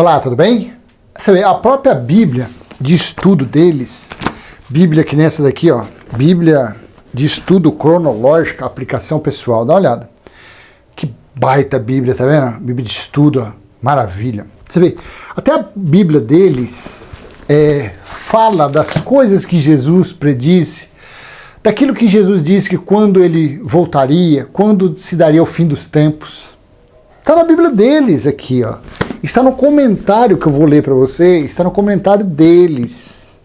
Olá, tudo bem? Você vê, a própria Bíblia de estudo deles, Bíblia que nessa daqui, ó, Bíblia de estudo cronológico, aplicação pessoal, dá uma olhada. Que baita Bíblia, tá vendo? Bíblia de estudo, ó, maravilha. Você vê, até a Bíblia deles fala das coisas que Jesus predisse, daquilo que Jesus disse que quando ele voltaria, quando se daria o fim dos tempos. Está na Bíblia deles aqui, ó. Está no comentário que eu vou ler para você, está no comentário deles.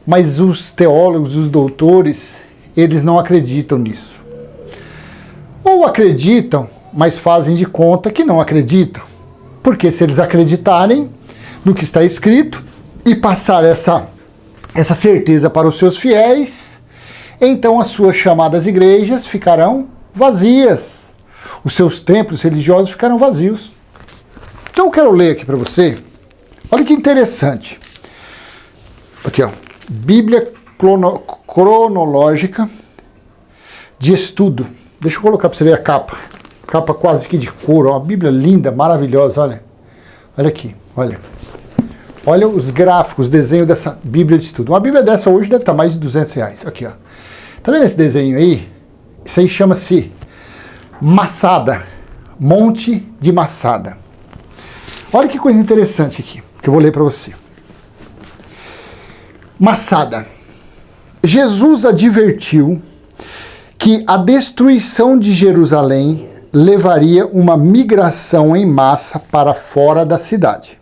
Mas os teólogos, os doutores, eles não acreditam nisso. Ou acreditam, mas fazem de conta que não acreditam. Porque se eles acreditarem no que está escrito e passar essa certeza para os seus fiéis, então as suas chamadas igrejas ficarão vazias. Os seus templos religiosos ficarão vazios. Então eu quero ler aqui para você. Olha que interessante. Aqui, ó. Bíblia cronológica de estudo. Deixa eu colocar para você ver a capa. Capa quase que de couro. Uma Bíblia linda, maravilhosa. Olha. Olha aqui. Olha. Olha os gráficos, o desenho dessa Bíblia de estudo. Uma Bíblia dessa hoje deve estar mais de R$200. Aqui, ó. Tá vendo esse desenho aí? Isso aí chama-se Massada. Monte de Massada. Olha que coisa interessante aqui, que eu vou ler para você. Massada. Jesus advertiu que a destruição de Jerusalém levaria uma migração em massa para fora da cidade.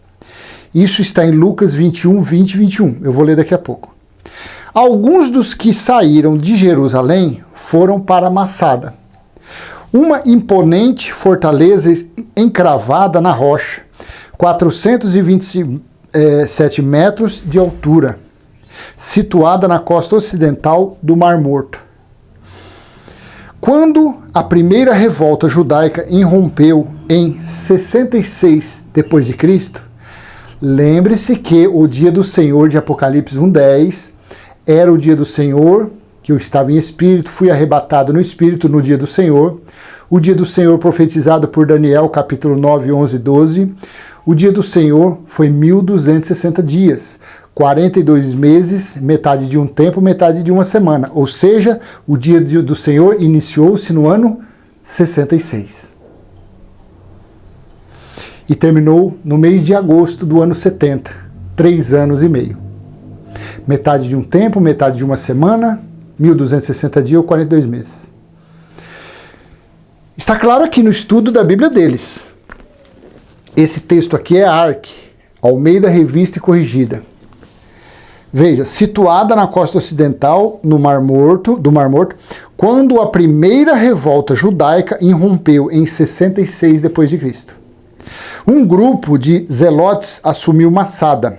Isso está em Lucas 21, 20 e 21. Eu vou ler daqui a pouco. Alguns dos que saíram de Jerusalém foram para Massada, uma imponente fortaleza encravada na rocha, 427 metros de altura, situada na costa ocidental do Mar Morto. Quando a primeira revolta judaica irrompeu em 66 d.C., lembre-se que o dia do Senhor de Apocalipse 1:10 era o dia do Senhor, que eu estava em espírito, fui arrebatado no espírito no dia do Senhor. O dia do Senhor profetizado por Daniel, capítulo 9, 11 e 12. O dia do Senhor foi 1260 dias, 42 meses, metade de um tempo, metade de uma semana. Ou seja, o dia do Senhor iniciou-se no ano 66. E terminou no mês de agosto do ano 70, 3 anos e meio. Metade de um tempo, metade de uma semana, 1260 dias ou 42 meses. Está claro aqui no estudo da Bíblia deles. Esse texto aqui é ARC, Almeida Revista e Corrigida. Veja, situada na costa ocidental do Mar Morto, quando a primeira revolta judaica irrompeu em 66 d.C. Um grupo de zelotes assumiu Massada,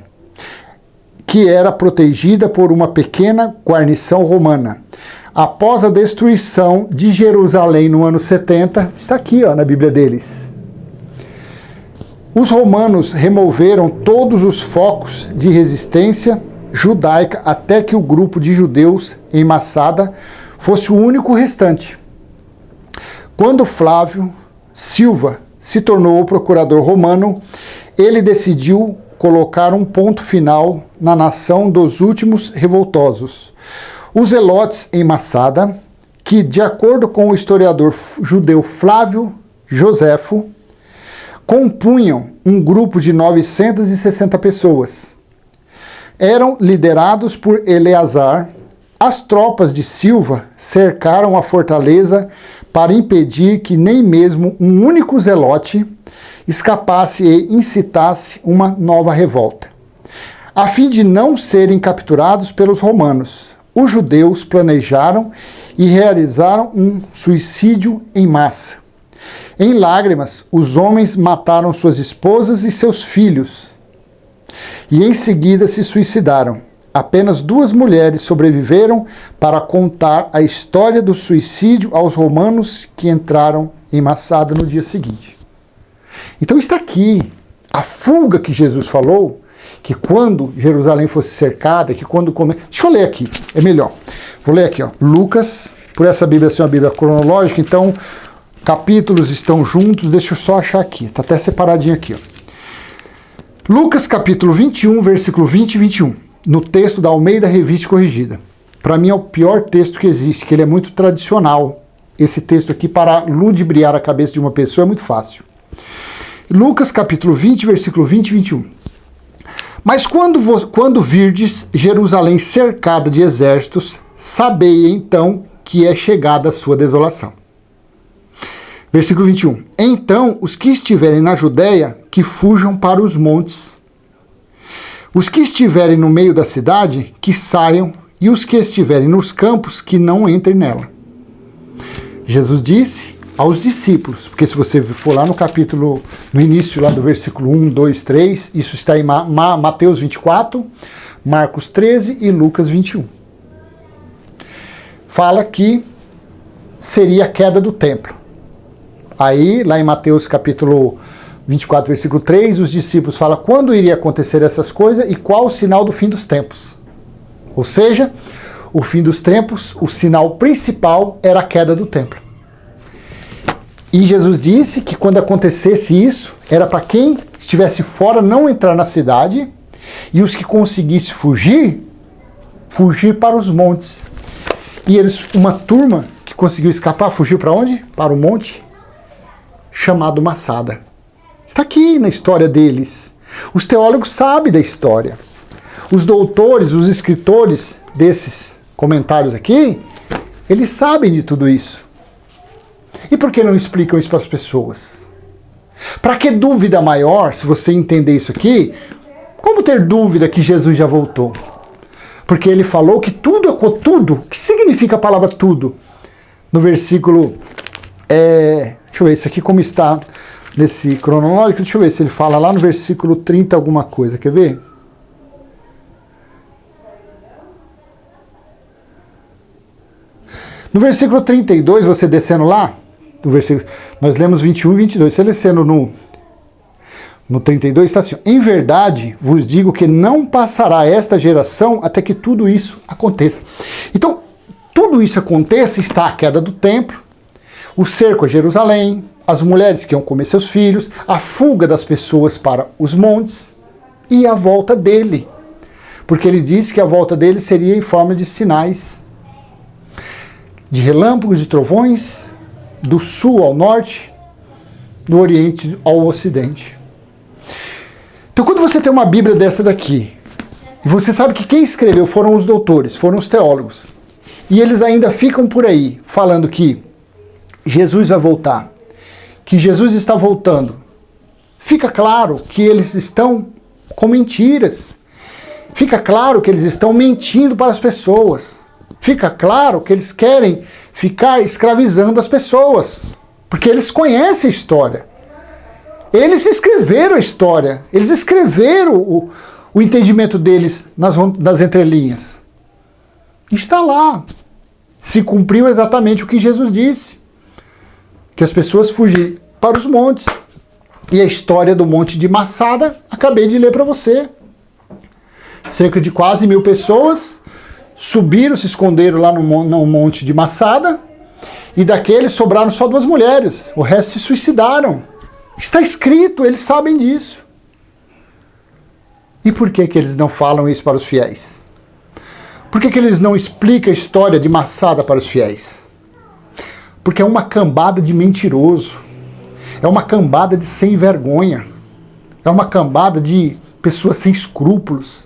que era protegida por uma pequena guarnição romana. Após a destruição de Jerusalém no ano 70, está aqui, ó, na Bíblia deles. Os romanos removeram todos os focos de resistência judaica até que o grupo de judeus em Massada fosse o único restante. Quando Flávio Silva se tornou o procurador romano, ele decidiu colocar um ponto final na nação dos últimos revoltosos. Os zelotes em Massada, que, de acordo com o historiador judeu Flávio Joséfo, compunham um grupo de 960 pessoas. Eram liderados por Eleazar. As tropas de Silva cercaram a fortaleza para impedir que nem mesmo um único zelote escapasse e incitasse uma nova revolta. A fim de não serem capturados pelos romanos, os judeus planejaram e realizaram um suicídio em massa. Em lágrimas, os homens mataram suas esposas e seus filhos e em seguida se suicidaram. Apenas 2 mulheres sobreviveram para contar a história do suicídio aos romanos que entraram em Massada no dia seguinte. Então está aqui a fuga que Jesus falou, que quando Jerusalém fosse cercada, que quando... Deixa eu ler aqui, é melhor. Vou ler aqui, ó. Lucas, por essa Bíblia ser uma Bíblia cronológica, então capítulos estão juntos, deixa eu só achar aqui, está até separadinho aqui, ó. Lucas capítulo 21, versículo 20 e 21, no texto da Almeida Revista Corrigida. Para mim é o pior texto que existe, que ele é muito tradicional. Esse texto aqui, para ludibriar a cabeça de uma pessoa, é muito fácil. Lucas capítulo 20, versículo 20 e 21. Mas quando virdes Jerusalém cercada de exércitos, sabei então que é chegada a sua desolação. Versículo 21. Então, os que estiverem na Judéia, que fujam para os montes. Os que estiverem no meio da cidade, que saiam, e os que estiverem nos campos, que não entrem nela. Jesus disse aos discípulos, porque se você for lá no capítulo, no início lá do versículo 1, 2, 3, isso está em Mateus 24, Marcos 13 e Lucas 21. Fala que seria a queda do templo. Aí, lá em Mateus capítulo 24, versículo 3, os discípulos falam quando iria acontecer essas coisas e qual o sinal do fim dos tempos. Ou seja, o fim dos tempos, o sinal principal era a queda do templo. E Jesus disse que quando acontecesse isso, era para quem estivesse fora não entrar na cidade e os que conseguissem fugir para os montes. E eles, uma turma que conseguiu escapar, fugiu para onde? Para o monte chamado Massada. Está aqui na história deles. Os teólogos sabem da história. Os doutores, os escritores desses comentários aqui, eles sabem de tudo isso. E por que não explicam isso para as pessoas? Para que dúvida maior, se você entender isso aqui, como ter dúvida que Jesus já voltou? Porque ele falou que tudo, o que significa a palavra tudo? No versículo, deixa eu ver, isso aqui como está nesse cronológico, deixa eu ver se ele fala lá no versículo 30 alguma coisa, quer ver? No versículo 32, você descendo lá, no versículo, nós lemos 21 e 22, você descendo no 32, está assim, em verdade vos digo que não passará esta geração até que tudo isso aconteça. Então, tudo isso aconteça, está a queda do templo, o cerco a Jerusalém, as mulheres que iam comer seus filhos, a fuga das pessoas para os montes e a volta dele. Porque ele disse que a volta dele seria em forma de sinais, de relâmpagos, de trovões, do sul ao norte, do oriente ao ocidente. Então quando você tem uma Bíblia dessa daqui, e você sabe que quem escreveu foram os doutores, foram os teólogos, e eles ainda ficam por aí falando que Jesus vai voltar, que Jesus está voltando, fica claro que eles estão com mentiras, fica claro que eles estão mentindo para as pessoas, fica claro que eles querem ficar escravizando as pessoas, porque eles conhecem a história. Eles escreveram a história, eles escreveram o entendimento deles nas entrelinhas. Está lá. Se cumpriu exatamente o que Jesus disse. Que as pessoas fugem para os montes. E a história do Monte de Massada, acabei de ler para você. Cerca de quase 1000 pessoas subiram, se esconderam lá no Monte de Massada. E daqueles sobraram só 2 mulheres. O resto se suicidaram. Está escrito, eles sabem disso. E por que eles não falam isso para os fiéis? Por que eles não explicam a história de Massada para os fiéis? Porque é uma cambada de mentiroso. É uma cambada de sem vergonha. É uma cambada de pessoas sem escrúpulos,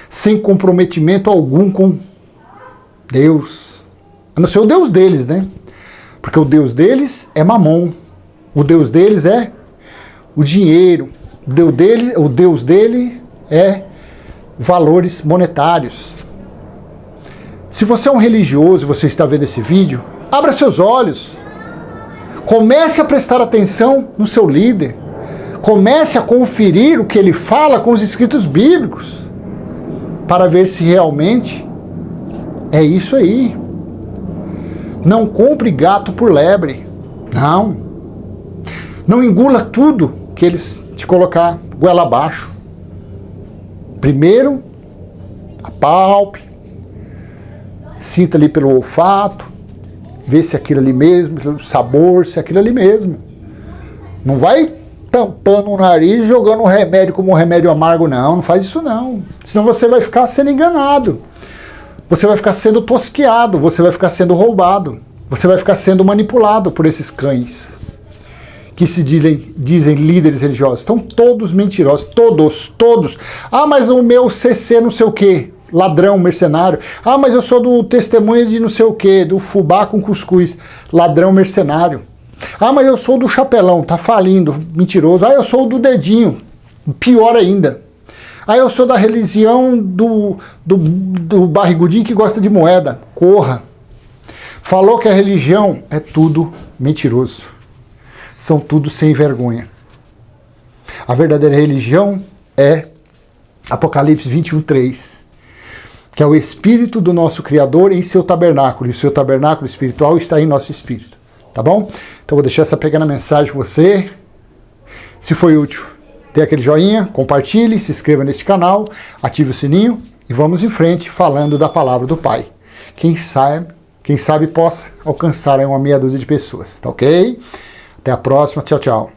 sem comprometimento algum com Deus. A não ser o Deus deles, né? Porque o Deus deles é Mamon. O Deus deles é o dinheiro. O Deus dele é valores monetários. Se você é um religioso e você está vendo esse vídeo, abra seus olhos. Comece a prestar atenção no seu líder. Comece a conferir o que ele fala com os escritos bíblicos, para ver se realmente é isso aí. Não compre gato por lebre. Não. Não engula tudo que eles te colocar goela abaixo. Primeiro, apalpe, sinta ali pelo olfato, vê se é aquilo ali mesmo, pelo sabor, se é aquilo ali mesmo. Não vai tampando o nariz e jogando o remédio como um remédio amargo. Não, não faz isso não. Senão você vai ficar sendo enganado. Você vai ficar sendo tosqueado, você vai ficar sendo roubado. Você vai ficar sendo manipulado por esses cães que se dizem líderes religiosos. Estão todos mentirosos, todos. Ah, mas o meu CC não sei o quê, ladrão, mercenário. Ah, mas eu sou do testemunho de não sei o quê, do fubá com cuscuz, ladrão, mercenário. Ah, mas eu sou do chapelão, tá falindo, mentiroso. Ah, eu sou do dedinho, pior ainda. Ah, eu sou da religião do barrigudinho que gosta de moeda. Corra. Falou que a religião é tudo mentiroso. São tudo sem vergonha. A verdadeira religião é Apocalipse 21:3, que é o Espírito do nosso Criador em seu tabernáculo. E o seu tabernáculo espiritual está em nosso espírito. Tá bom? Então vou deixar essa pequena mensagem para você. Se foi útil, dê aquele joinha, compartilhe, se inscreva neste canal, ative o sininho e vamos em frente falando da palavra do Pai. Quem sabe possa alcançar uma meia dúzia de pessoas. Tá ok? Até a próxima. Tchau, tchau.